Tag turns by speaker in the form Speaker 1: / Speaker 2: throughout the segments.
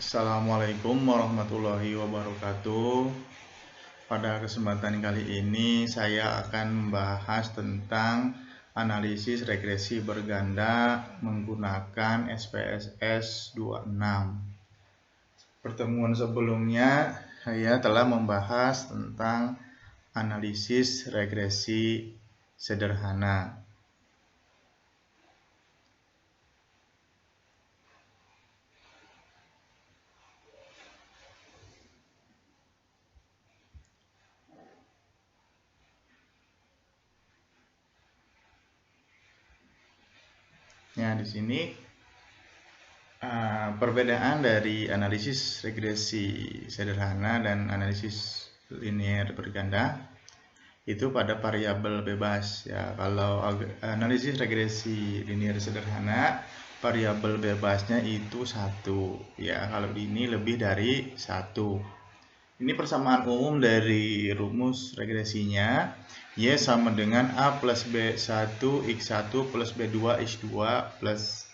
Speaker 1: Assalamualaikum warahmatullahi wabarakatuh. Pada kesempatan kali ini saya akan membahas tentang analisis regresi berganda menggunakan SPSS 26. Pertemuan sebelumnya saya telah membahas tentang analisis regresi sederhana. Ya, di sini perbedaan dari analisis regresi sederhana dan analisis linear berganda itu pada variabel bebas ya. Kalau analisis regresi linear sederhana, variabel bebasnya itu 1 ya. Kalau ini lebih dari 1. Ini persamaan umum dari rumus regresinya. Y sama dengan A plus B1 X1 plus B2 X2 plus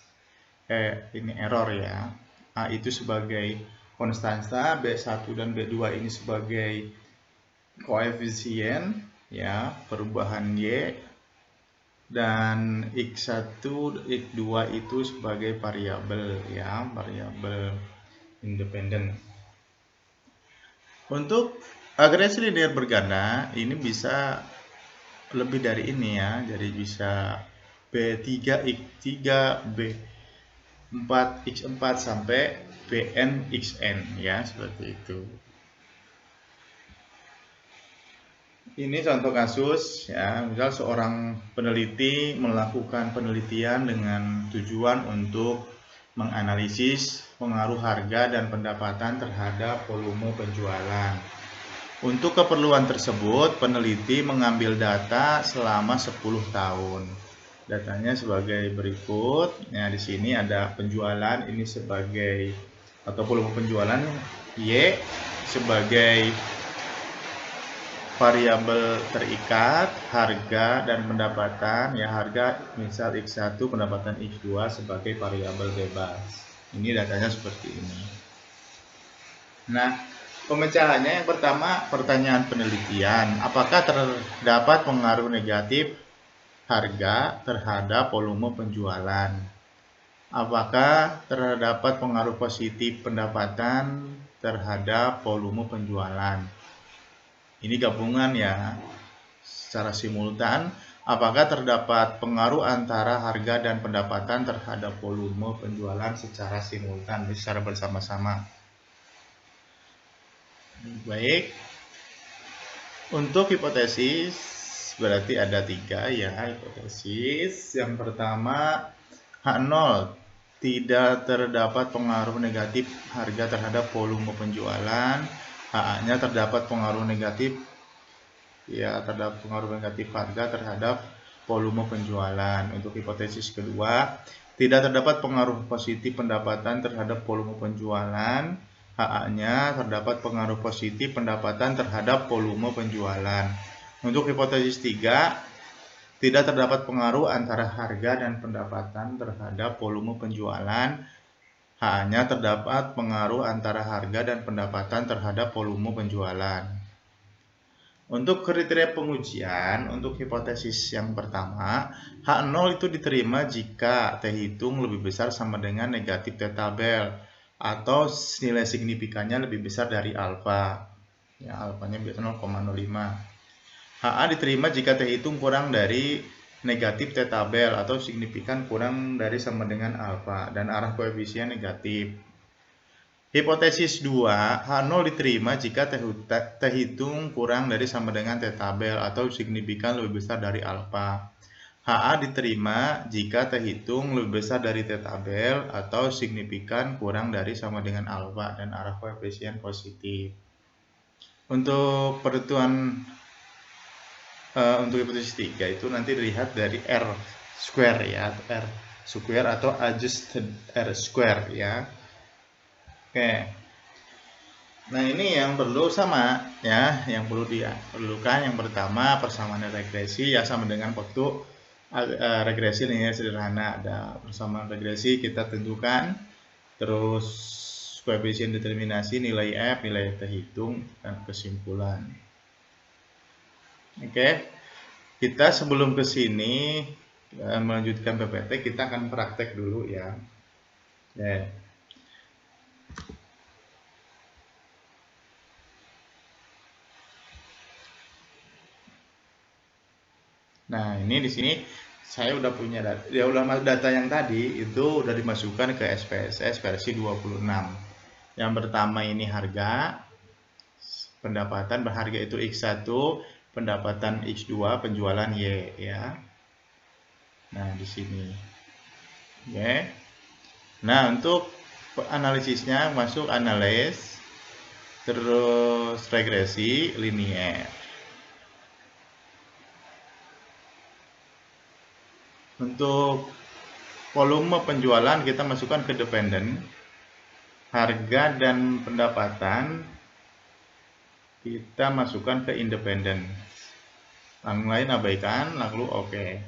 Speaker 1: ini error ya. A itu sebagai konstanta, B1 dan B2 ini sebagai koefisien ya, perubahan Y, dan X1, X2 itu sebagai variabel ya, variabel independen. Untuk regresi linear berganda ini bisa lebih dari ini ya, jadi bisa B3 X3 B4 X4 sampai Bn Xn ya, seperti itu. Ini contoh kasus ya, misal seorang peneliti melakukan penelitian dengan tujuan untuk menganalisis pengaruh harga dan pendapatan terhadap volume penjualan. Untuk keperluan tersebut, peneliti mengambil data selama 10 tahun. Datanya sebagai berikut. Nah, di sini ada penjualan ini sebagai atau volume penjualan, Y sebagai variabel terikat, harga dan pendapatan ya, harga misal X1, pendapatan X2 sebagai variabel bebas. Ini datanya seperti ini. Nah, pemecahannya yang pertama, pertanyaan penelitian, apakah terdapat pengaruh negatif harga terhadap volume penjualan? Apakah terdapat pengaruh positif pendapatan terhadap volume penjualan? Ini gabungan ya, secara simultan. Apakah terdapat pengaruh antara harga dan pendapatan terhadap volume penjualan secara simultan, secara bersama-sama? Baik, untuk hipotesis berarti ada 3 ya hipotesis. Yang pertama, H0, tidak terdapat pengaruh negatif harga terhadap volume penjualan. HA-nya terdapat pengaruh negatif ya, terdapat pengaruh negatif harga terhadap volume penjualan. Untuk hipotesis kedua, tidak terdapat pengaruh positif pendapatan terhadap volume penjualan. HA-nya terdapat pengaruh positif pendapatan terhadap volume penjualan. Untuk hipotesis 3, tidak terdapat pengaruh antara harga dan pendapatan terhadap volume penjualan. HA-nya terdapat pengaruh antara harga dan pendapatan terhadap volume penjualan. Untuk kriteria pengujian, untuk hipotesis yang pertama, H0 itu diterima jika T hitung lebih besar sama dengan negatif T tabel atau nilai signifikannya lebih besar dari alfa. Ya, alfanya biasa 0,05. HA diterima jika T hitung kurang dari negatif T tabel atau signifikan kurang dari sama dengan alfa dan arah koefisien negatif. Hipotesis 2, H0 diterima jika T hitung kurang dari sama dengan T tabel atau signifikan lebih besar dari alfa. HA diterima jika T hitung lebih besar dari T tabel atau signifikan kurang dari sama dengan alfa dan arah koefisien positif. Untuk penentuan untuk hipotesis 3 itu nanti dilihat dari R square ya, R square atau adjusted R square ya. Oke. Nah, ini yang perlu sama ya, yang perlu diperlukan yang pertama persamaan regresi ya sama dengan waktu regresi linear sederhana. Ada persamaan regresi kita tentukan, terus koefisien determinasi, nilai F, nilai terhitung, dan kesimpulan. Oke, kita sebelum ke sini melanjutkan PPT, kita akan praktek dulu ya. Nah, ini di sini saya udah punya data yang tadi itu udah dimasukkan ke SPSS versi 26. Yang pertama ini harga, pendapatan berharga itu X1, pendapatan X2, penjualan Y ya. Nah, di sini. Oke. Nah, untuk analisisnya masuk analis, terus regresi linier. Untuk volume penjualan kita masukkan ke dependen, harga dan pendapatan kita masukkan ke independen. Yang lain abaikan, lalu oke.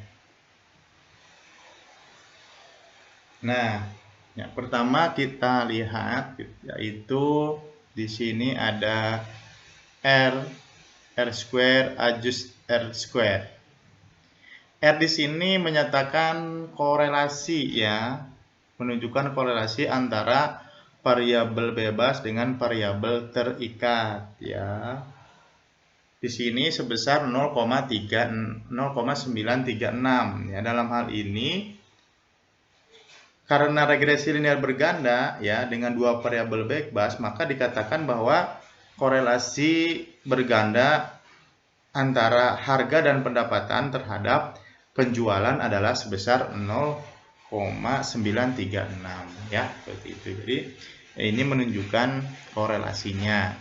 Speaker 1: Nah, yang pertama kita lihat yaitu di sini ada R square adjust R square. R di sini menyatakan korelasi ya, menunjukkan korelasi antara variabel bebas dengan variabel terikat ya. Di sini sebesar 0,936 ya. Dalam hal ini karena regresi linear berganda ya dengan dua variabel bebas, maka dikatakan bahwa korelasi berganda antara harga dan pendapatan terhadap penjualan adalah sebesar 0,936 ya, seperti itu. Jadi ini menunjukkan korelasinya.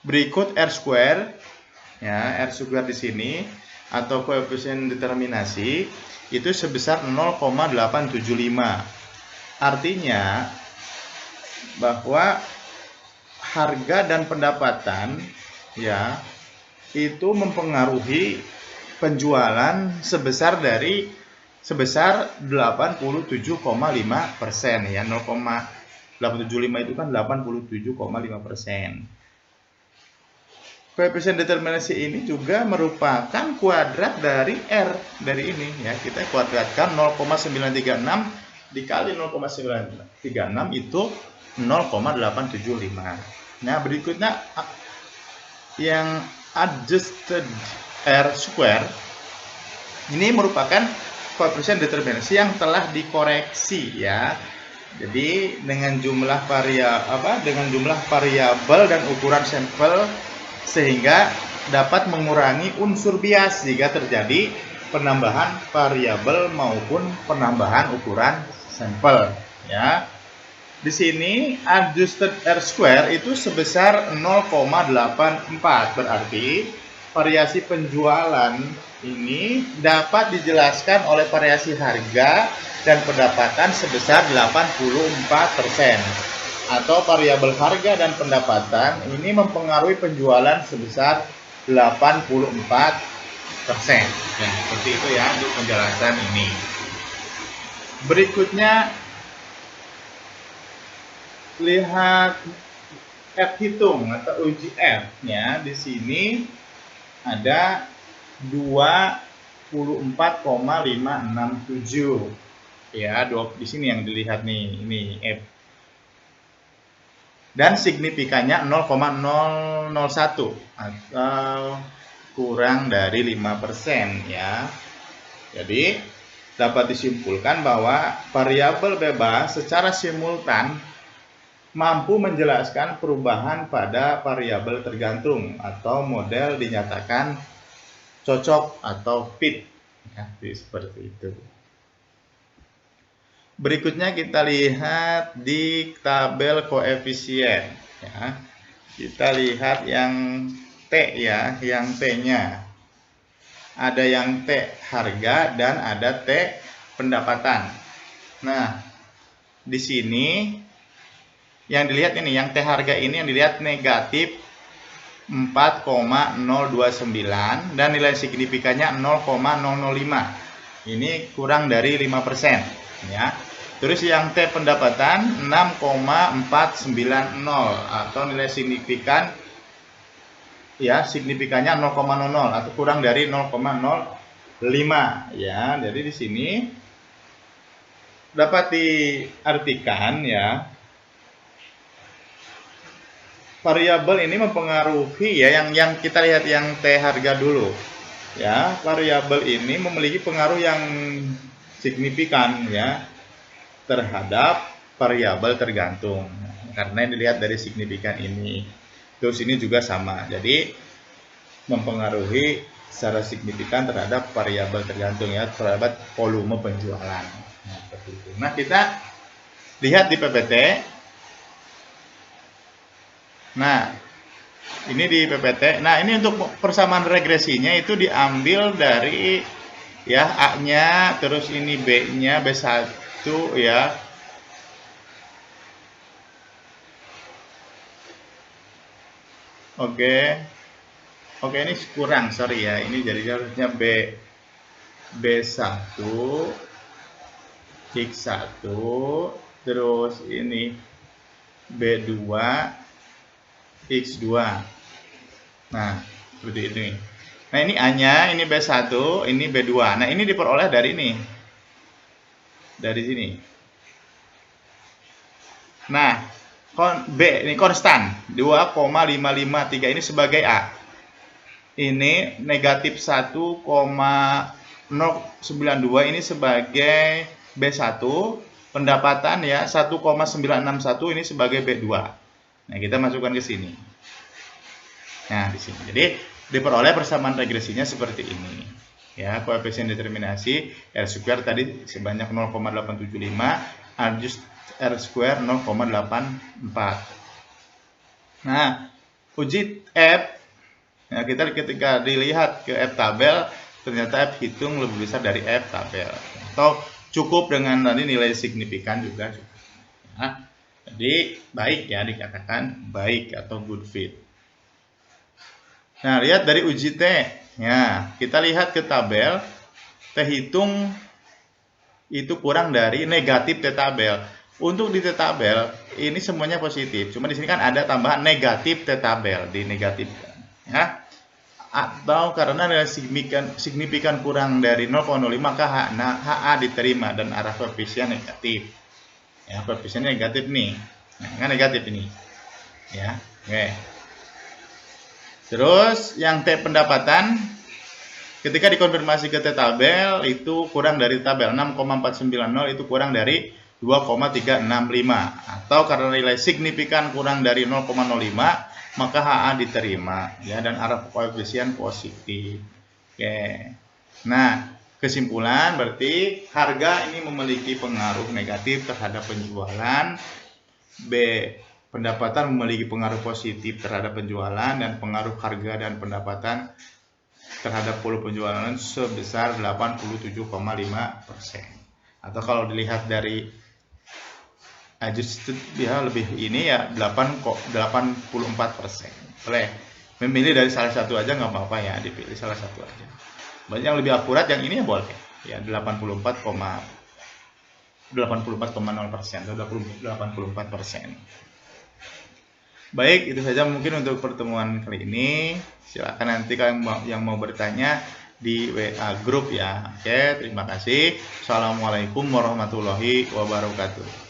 Speaker 1: Berikut R square ya, R square di sini atau koefisien determinasi itu sebesar 0,875. Artinya bahwa harga dan pendapatan ya itu mempengaruhi penjualan sebesar 87,5% ya. 0,875 itu kan 87,5%. Koefisien determinasi ini juga merupakan kuadrat dari R dari ini ya. Kita kuadratkan 0,936 dikali 0,936 itu 0,875. Nah, berikutnya yang adjusted R square ini merupakan koefisien determinasi yang telah dikoreksi ya. Jadi dengan jumlah variabel dan ukuran sampel sehingga dapat mengurangi unsur bias jika terjadi penambahan variabel maupun penambahan ukuran sampel ya. Di sini adjusted R square itu sebesar 0,84, berarti variasi penjualan ini dapat dijelaskan oleh variasi harga dan pendapatan sebesar 84%. Atau variabel harga dan pendapatan ini mempengaruhi penjualan sebesar 84%. Ya, seperti itu ya untuk penjelasan ini. Berikutnya lihat F hitung atau uji F ya. Di sini ada 24,567 ya. Di sini yang dilihat nih, ini F. Dan signifikannya 0,001 atau kurang dari 5% ya. Jadi dapat disimpulkan bahwa variabel bebas secara simultan mampu menjelaskan perubahan pada variabel tergantung atau model dinyatakan cocok atau fit ya, seperti itu. Berikutnya kita lihat di tabel koefisien ya. Kita lihat yang T ya, yang T-nya. Ada yang T harga dan ada T pendapatan. Nah, di sini yang dilihat ini, yang T harga ini yang dilihat negatif 4,029 dan nilai signifikannya 0,005. Ini kurang dari 5% ya. Terus yang T pendapatan 6,490 atau nilai signifikan ya, signifikannya 0,00 atau kurang dari 0,05 ya. Jadi di sini dapat diartikan ya, variabel ini mempengaruhi ya, yang kita lihat yang T harga dulu ya. Variabel ini memiliki pengaruh yang signifikan ya terhadap variabel tergantung, karena dilihat dari signifikan ini. Terus ini juga sama, jadi mempengaruhi secara signifikan terhadap variabel tergantung ya, terhadap volume penjualan. Nah, seperti itu. Nah, kita lihat di PPT. Nah, ini di PPT. Nah, ini untuk persamaan regresinya itu diambil dari ya A-nya, terus ini B-nya, B1 ya. Oke, ini kurang, sorry ya. Ini jadi harusnya B1 X1, terus ini B2 X2. Nah, seperti ini. Nah, ini A-nya, ini B1, ini B2. Nah, ini diperoleh dari ini. Dari sini. Nah, B ini konstan 2,553 ini sebagai A. Ini negatif 1,092 ini sebagai B1. Pendapatan ya 1,961 ini sebagai B2. Nah, kita masukkan ke sini. Nah, di sini. Jadi diperoleh persamaan regresinya seperti ini. Ya, koefisien determinasi R square tadi sebanyak 0,875, adjust R square 0,84. Nah, uji F, ya kita ketika dilihat ke F tabel, ternyata F hitung lebih besar dari F tabel. Atau cukup dengan tadi nilai signifikan juga. Nah, jadi baik ya, dikatakan baik atau good fit. Nah, lihat dari uji T. Ya, kita lihat ke tabel, T hitung itu kurang dari negatif T tabel. Untuk di T tabel ini semuanya positif, cuma di sini kan ada tambahan negatif T tabel, di negatifkan ya. Atau karena nilai signifikan kurang dari 0,05 maka HA diterima dan arah koefisien negatif. Ya, koefisien negatif nih. Nah, kan negatif ini. Ya, oke. Terus yang T pendapatan ketika dikonfirmasi ke T tabel itu kurang dari tabel 6,490 itu kurang dari 2,365 atau karena nilai signifikan kurang dari 0,05 maka HA diterima ya dan arah koefisien positif. Oke. Nah, kesimpulan berarti harga ini memiliki pengaruh negatif terhadap penjualan. B, pendapatan memiliki pengaruh positif terhadap penjualan dan pengaruh harga dan pendapatan terhadap volume penjualan sebesar 87,5%. Atau kalau dilihat dari adjusted dia lebih ini ya 84%. Boleh memilih dari salah satu aja nggak apa-apa ya, dipilih salah satu aja. Banyak yang lebih akurat yang ini ya boleh ya 84,0% atau 84%. Baik, itu saja mungkin untuk pertemuan kali ini. Silakan nanti kalian yang mau bertanya di WA grup ya. Oke, terima kasih. Assalamualaikum warahmatullahi wabarakatuh.